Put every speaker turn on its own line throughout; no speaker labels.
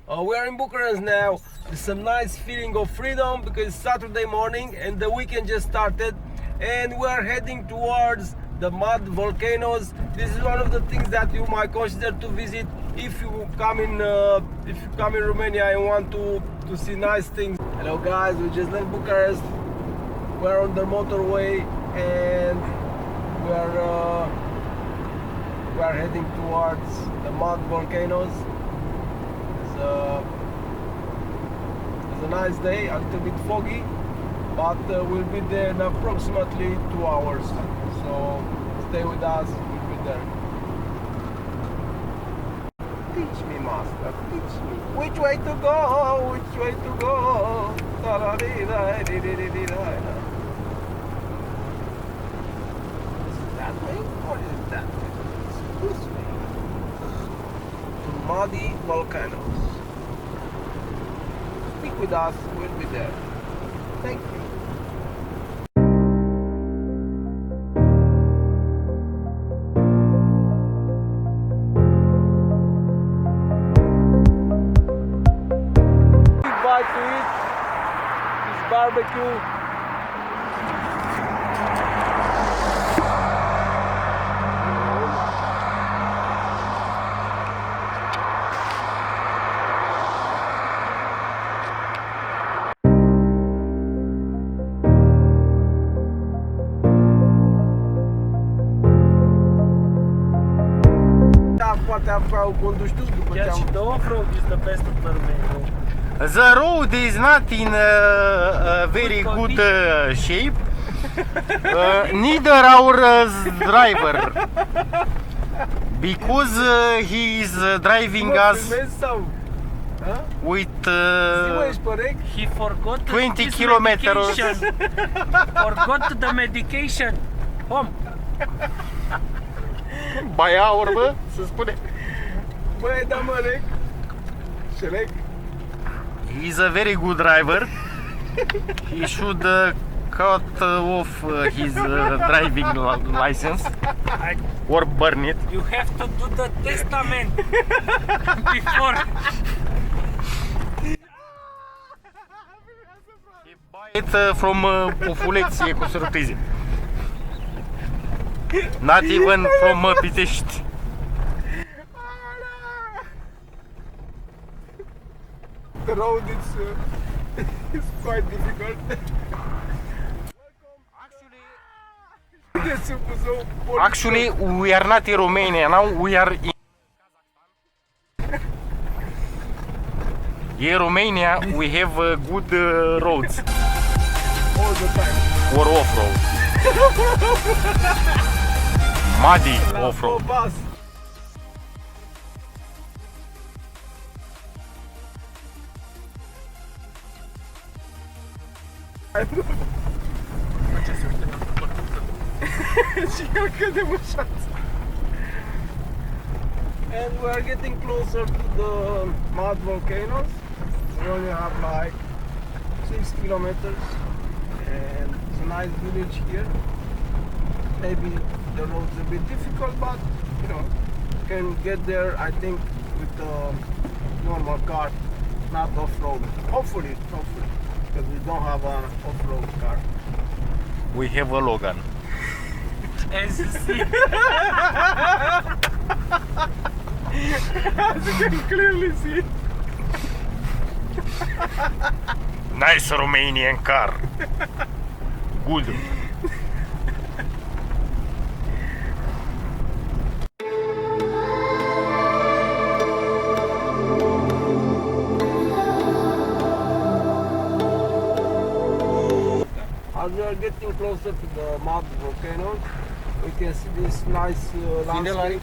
We are in Bucharest now. It's a nice feeling of freedom because it's Saturday morning and the weekend just started, and we are heading towards the mud volcanoes. This is one of the things that you might consider to visit if you come in Romania and want to see nice things. Hello guys, we just left Bucharest. We're on the motorway and we are heading towards the mud volcanoes. It's a nice day, a little bit foggy, but we'll be there in approximately 2 hours. So stay with us, we'll be there. Teach me, master, teach me. Which way to go? Which way to go? Is it that way or is it that way? It's this way. Muddy volcanoes. Stick with us, we'll be there. Thank you. Bite to eat this barbecue. Poate au condus tu după ce am...
The off-road is the best of the Romania.
The road is not in a very good shape. Neither our driver, because he is driving us with
He forgot
20
this
kilometers.
medication. Forgot the medication.
By hour, bă, se spune.
Băi, da mă, rec. Șelec.
He's a very good driver. He should cut off his driving license or burn it.
You have to do the testament before.
He buy it from Populeție cu surprize. Not even from Pitești.
The road is quite difficult.
Actually, we are not in Romania now. We are in Romania. We have good roads
All the time.
or off-road. Muddy off-road.
Bus. And we are getting closer to the mud volcanoes. We only have like 6 kilometers and it's a nice village here. Maybe the road's a bit difficult, but you know, you can get there, I think, with a normal car, not off-road. Hopefully, because we don't have an off-road car.
We have a Logan.
As you see.
As you can clearly see.
Nice Romanian car. Good.
As we are getting closer to the mud volcanoes, we can see this nice landscape.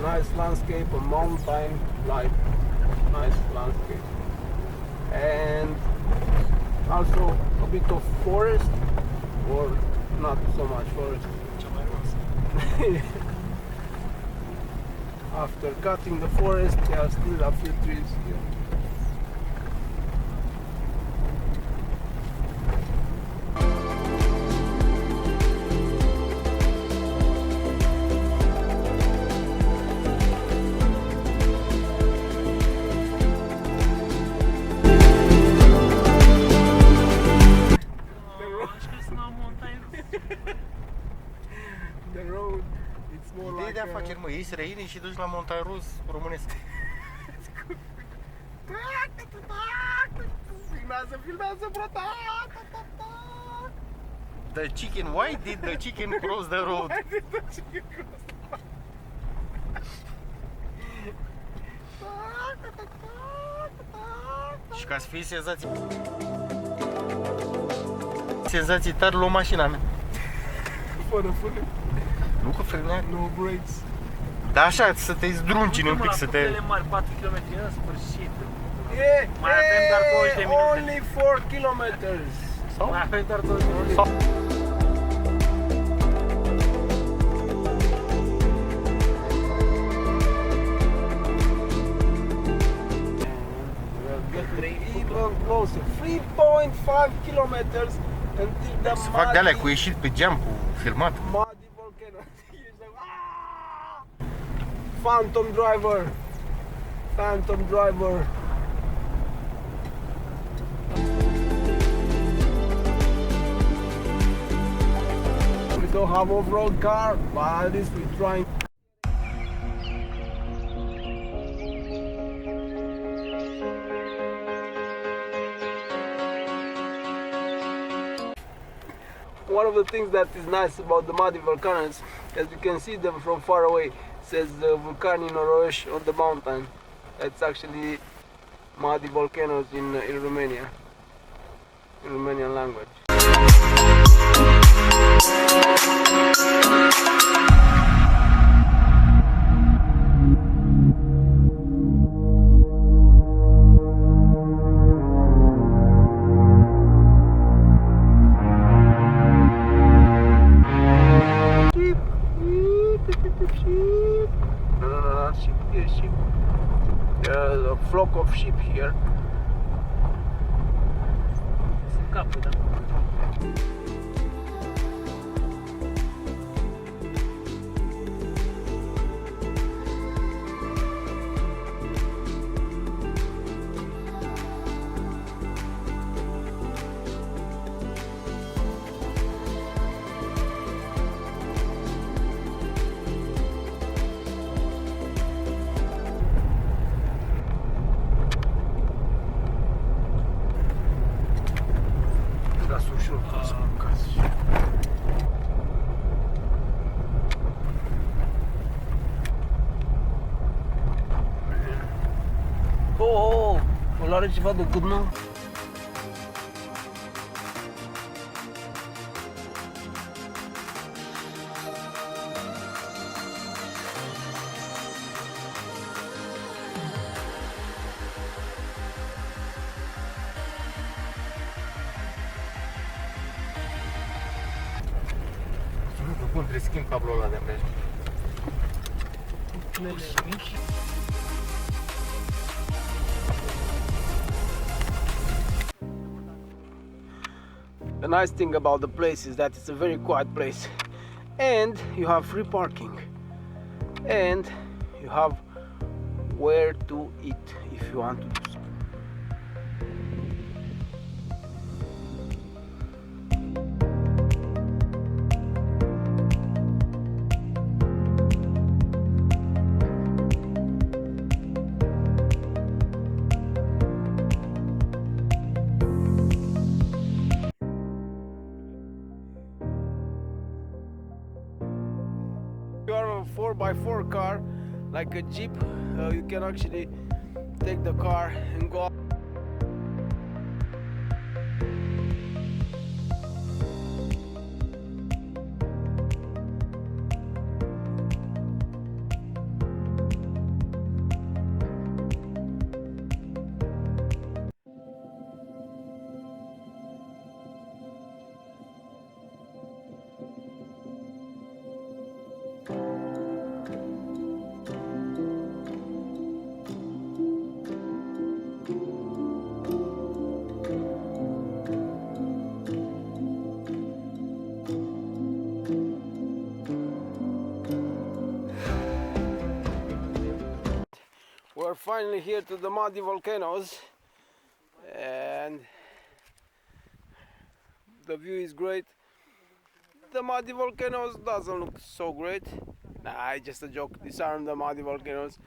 Nice landscape, a mountain like nice landscape, and also a bit of forest, or not so much forest. After cutting the forest, there are still a few trees here.
străini și duci la montaj rus românesc.
Filmează, bro!
The chicken, why did the chicken cross the road? Și ca să fie senzații tari, luăm mașina mea.
Fără.
Nu cu frânare.
No brakes.
Da, așa, să te zdruncini un pic, să te...
Paclele mari, 4 km în sfârșit.
Yeah,
Mai avem doar 20 de minute.
Only 4 kilometers.
Sau?
Mai avem doar 20 de minute.
Sau?
Even closer. 3.5 kilometers until the
Să fac de-alea cu ieșit pe geam, cu filmat.
muddy volcano. Ești like, "Ah!" Phantom driver. We don't have off-road car, but at least we're trying. One of the things that is nice about the muddy volcanoes, as you can see them from far away, says Vulcanii Noroiosi on the mountain. That's actually muddy volcanoes in Romania, in Romanian language. No, sheep. Here's sheep. There's a flock of sheep here.
Sunt capul, da?
Da, ușor, să mâncați. Oh, ăla are ceva de gât, nu?
Bun, trebuie să schimb cablul ăla de ambreiaj.
Paclele mici.
The nice thing about the place is that it's a very quiet place, and you have free parking, and you have where to eat if you want to do so. You are a 4x4 car, like a Jeep, you can actually take the car and go. We're finally here to the muddy volcanoes, and the view is great. The muddy volcanoes doesn't look so great, Nah, just a joke. These aren't the muddy volcanoes.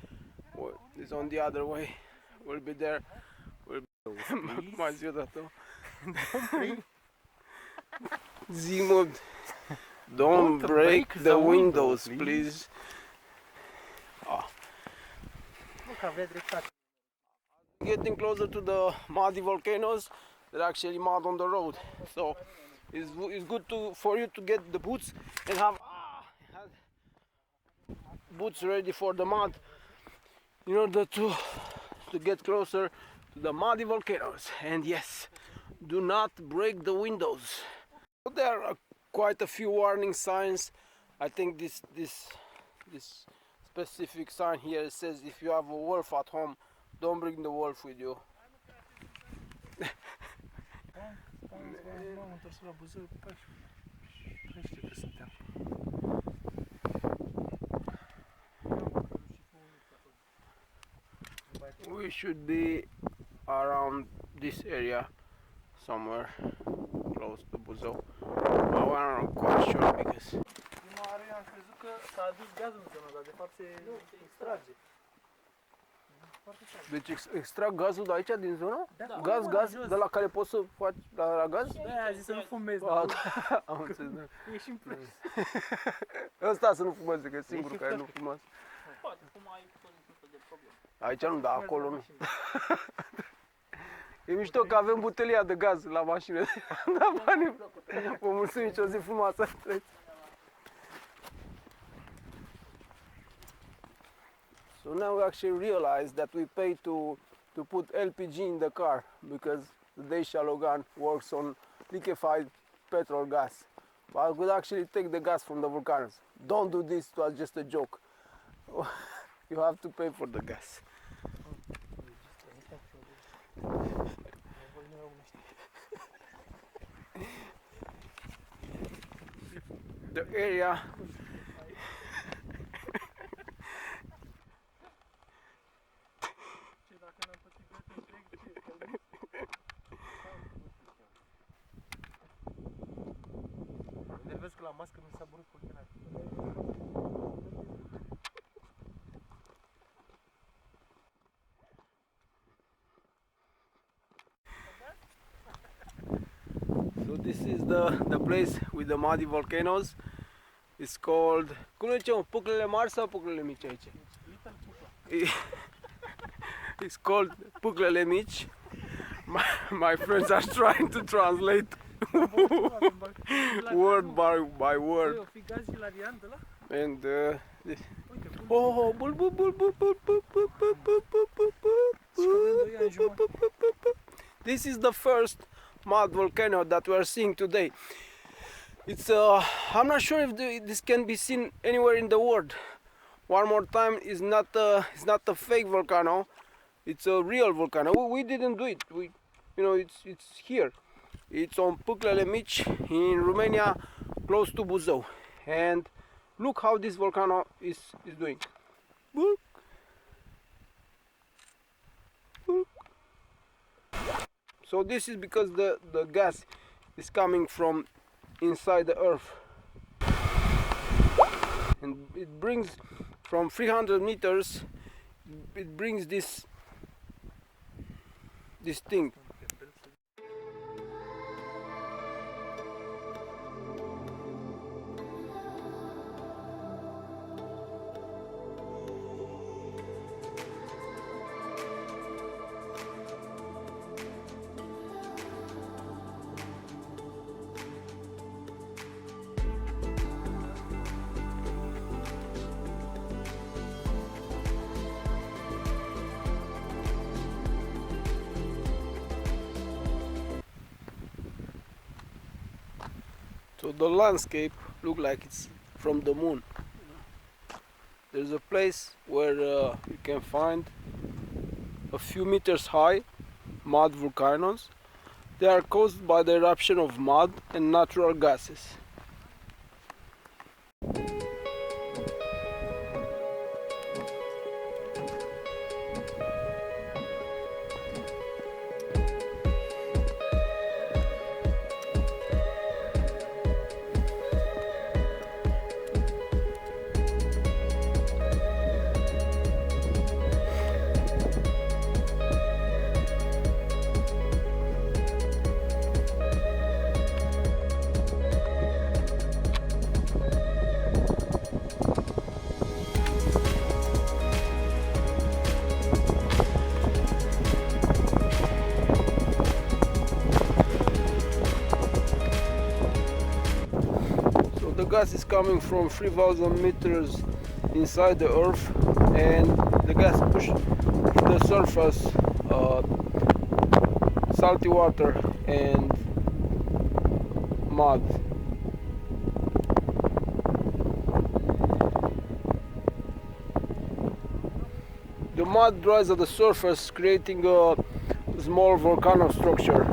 It's on the other way. We'll be there. Mai zi odată. Zi-mă, don't break the windows, please. Getting closer to the muddy volcanoes, they're actually mud on the road. So it's good for you to get the boots and have boots ready for the mud in order to get closer to the muddy volcanoes. And yes, do not break the windows. There are quite a few warning signs. I think this specific sign here says if you have a wolf at home, don't bring the wolf with you.
M-am întors la Buzău, nu știu că suntem.
We should be around this area somewhere close to Buzău. But we're not quite sure because
Prima oară eu am crezut că s-a adus gazul în zonă, dar de fapt se extrage.
deci extrag gazul de aici din zonă?
Da.
Gaz, de la care poți să faci la gaz?
De-aia a zis să nu fumezi,
Am înțeles, da.
ești în plus.
Ăsta să nu fumeze, că e singurul care nu fumează.
Poate, cum ai de problemă.
Aici nu, dar acolo nu. E mișto că avem butelia de gaz la mașină. Da, banii. Vă mulțumim și o zi frumoasă. So now we actually realize that we pay to put LPG in the car because the Dacia Logan works on liquefied petrol gas. But we could actually take the gas from the volcanoes. Don't do this, it was just a joke. You have to pay for the gas. The area
Nervez că la mască mi s-a burut culmina.
So this is the place with the muddy volcanoes. It's called, cum le zicem, Paclele mari sau Paclele mici aici? It's called Paclele mici. My friends are trying to translate word by word. And oh, bul bul bul bul bul bul bul bul bul bul bul bul. This is the first mud volcano that we are seeing today. It's I'm not sure if this can be seen anywhere in the world. One more time, it's not a fake volcano. It's a real volcano. We didn't do it. It's here. It's on Paclele mici in Romania, close to Buzău. And look how this volcano is doing. Look. Look. So this is because the gas is coming from inside the earth. And it brings from 300 meters, it brings this thing. So the landscape looks like it's from the moon. There's a place where you can find a few meters high mud volcanoes. They are caused by the eruption of mud and natural gases. gas is coming from 3,000 meters inside the earth, and the gas pushed to the surface salty water and mud. The mud dries at the surface, creating a small volcano structure.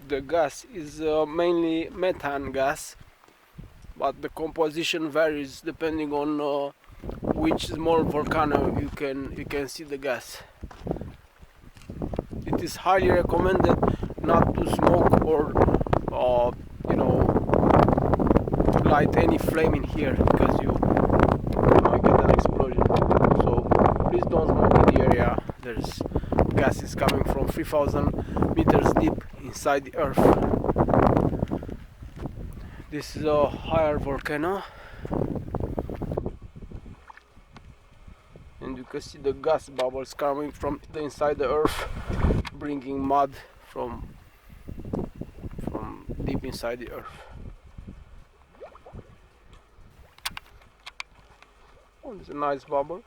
The gas is mainly methane gas, but the composition varies depending on which small volcano you can see the gas. It is highly recommended not to smoke or light any flame in here, because you might get an explosion. So please don't smoke in the area. There's gases coming from 3,000 meters deep inside the earth. This is a higher volcano, and you can see the gas bubbles coming from the inside the earth, bringing mud from deep inside the earth. Oh, it's a nice bubble.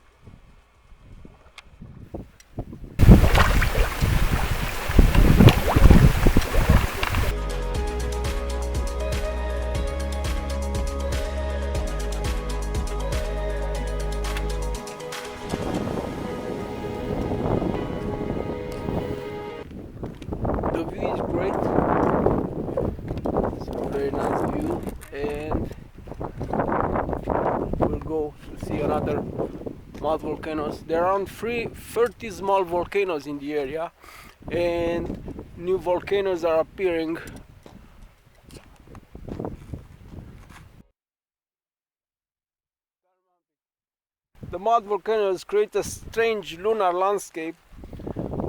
The view is great. It's a very nice view, and we'll go to see another mud volcanoes. There are around 30 small volcanoes in the area, and new volcanoes are appearing. The mud volcanoes create a strange lunar landscape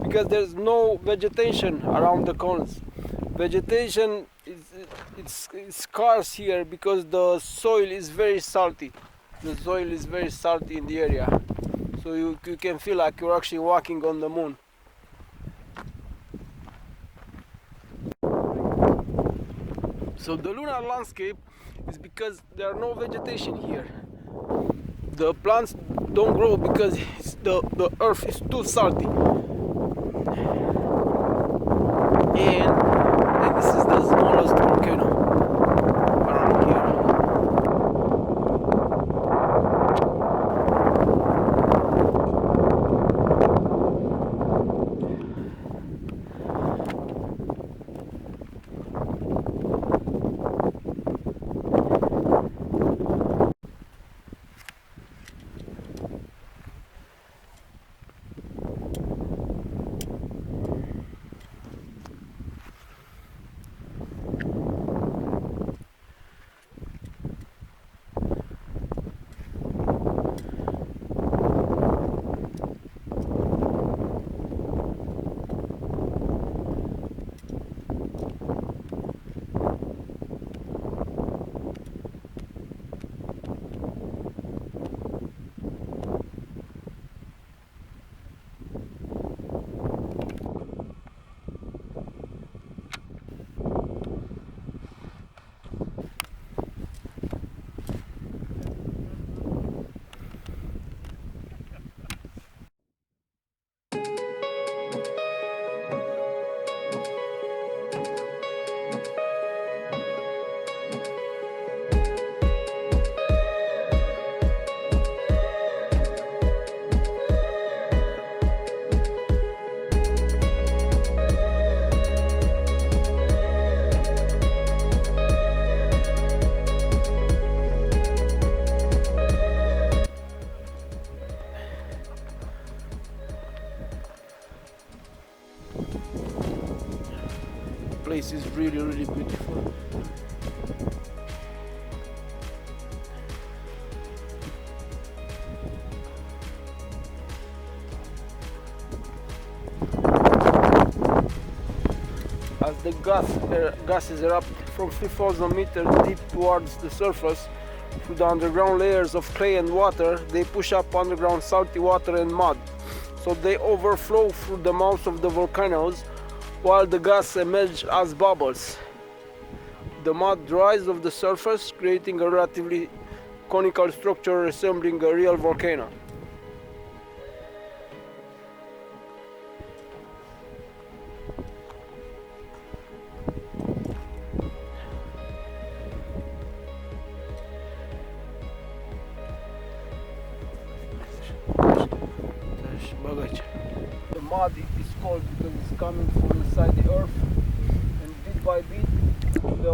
because there's no vegetation around the cones. Vegetation is scarce here because the soil is very salty. The soil is very salty in the area, so you can feel like you're actually walking on the moon. So the lunar landscape is because there are no vegetation here. The plants don't grow because the earth is too salty. And this is the smallest volcano around here. place is really, really beautiful. As the gases erupt from 3,000 meters deep towards the surface through the underground layers of clay and water, they push up underground salty water and mud. So they overflow through the mouths of the volcanoes while the gas emerges as bubbles. The mud dries off the surface, creating a relatively conical structure resembling a real volcano. The mud is cold because it's coming from inside the earth, and bit by bit the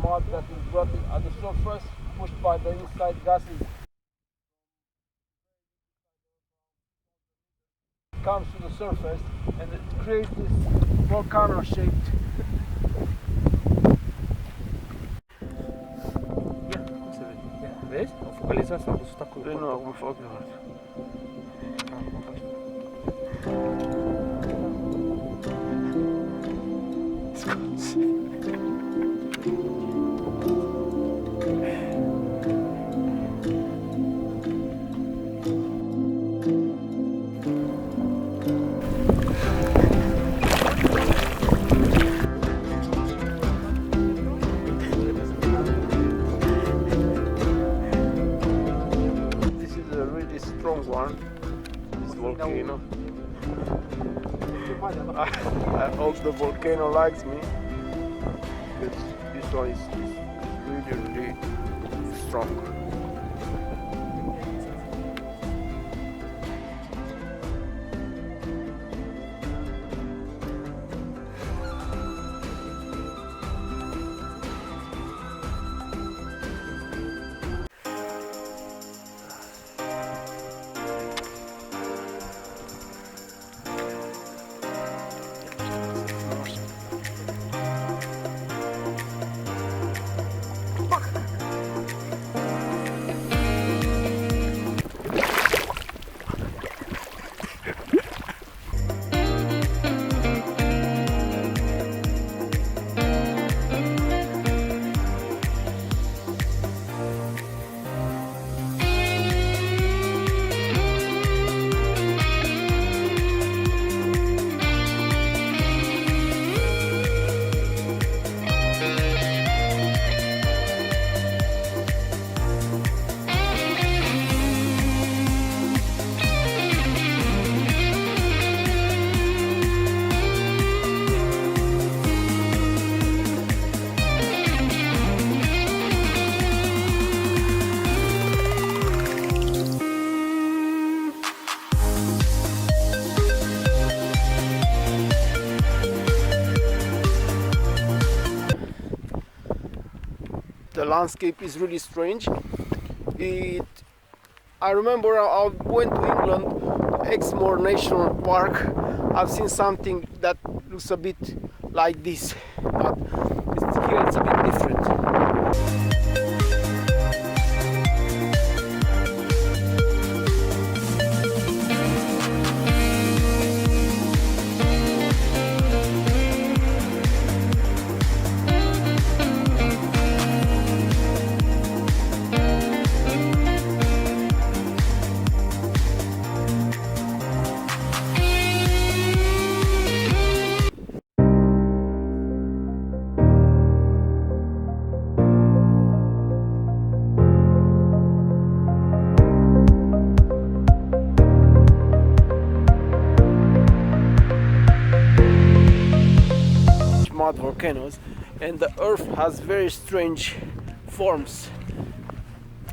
mud that is brought at the surface, pushed by the inside gases, comes to the surface and it creates this volcano shaped.
Vezi? Au focalizat s-a văzut acolo.
Nu, acum fac eu. This is a really strong one, this volcano. I hope the volcano likes me, because this one is really, really strong. The landscape is really strange. I remember I went to England, Exmoor National Park. I've seen something that looks a bit like this, but here it's a bit different. Mud volcanoes, and the earth has very strange forms.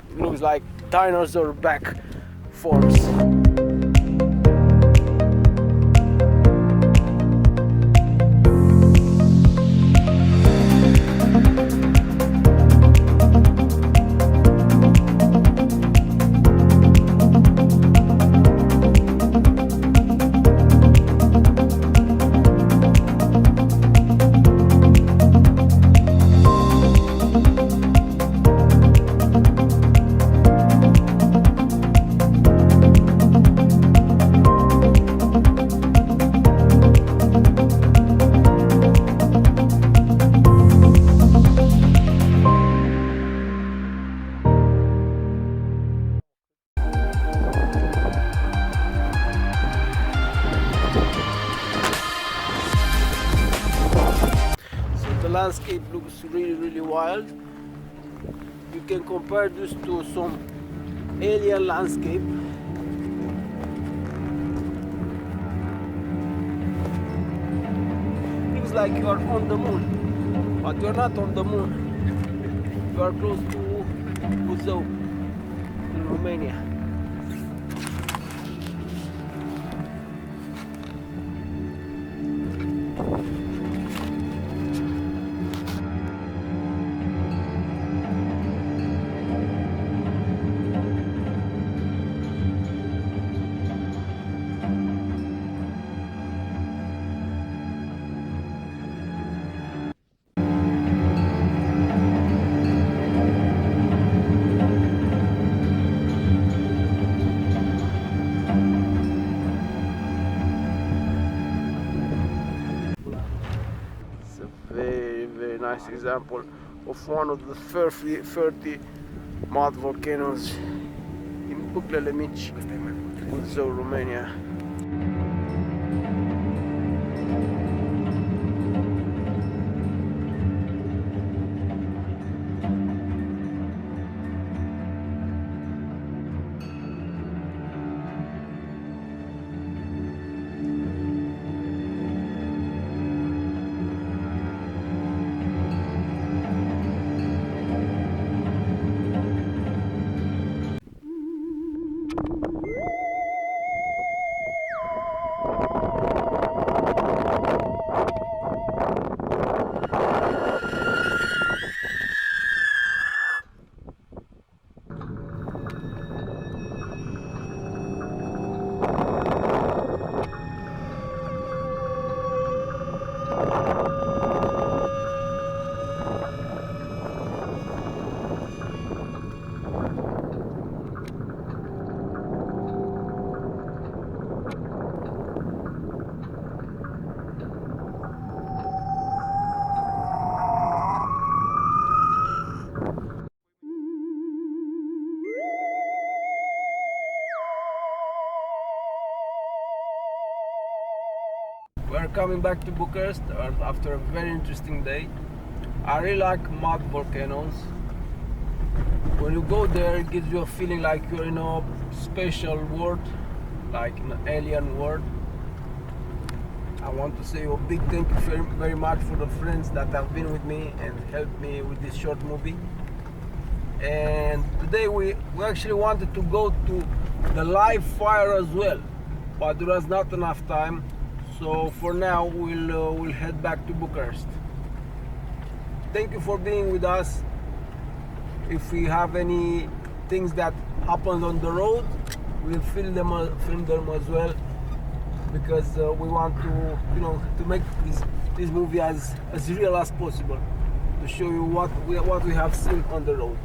It looks like dinosaur back forms. landscape looks really wild. You can compare this to some alien landscape. Looks like you are on the moon, but you're not on the moon. You are close to Buzau in Romania. Very nice example of one of the 30 mud volcanoes in Paclele mici, Buzau, Romania. We're coming back to Bucharest after a very interesting day. I really like mud volcanoes. When you go there, it gives you a feeling like you're in a special world, like an alien world. I want to say a big thank you very much for the friends that have been with me and helped me with this short movie. And today we actually wanted to go to the live fire as well, but there was not enough time. So for now we'll head back to Bucharest. Thank you for being with us. If we have any things that happen on the road, we'll film them as well, because we want to make this movie as real as possible, to show you what we have seen on the road.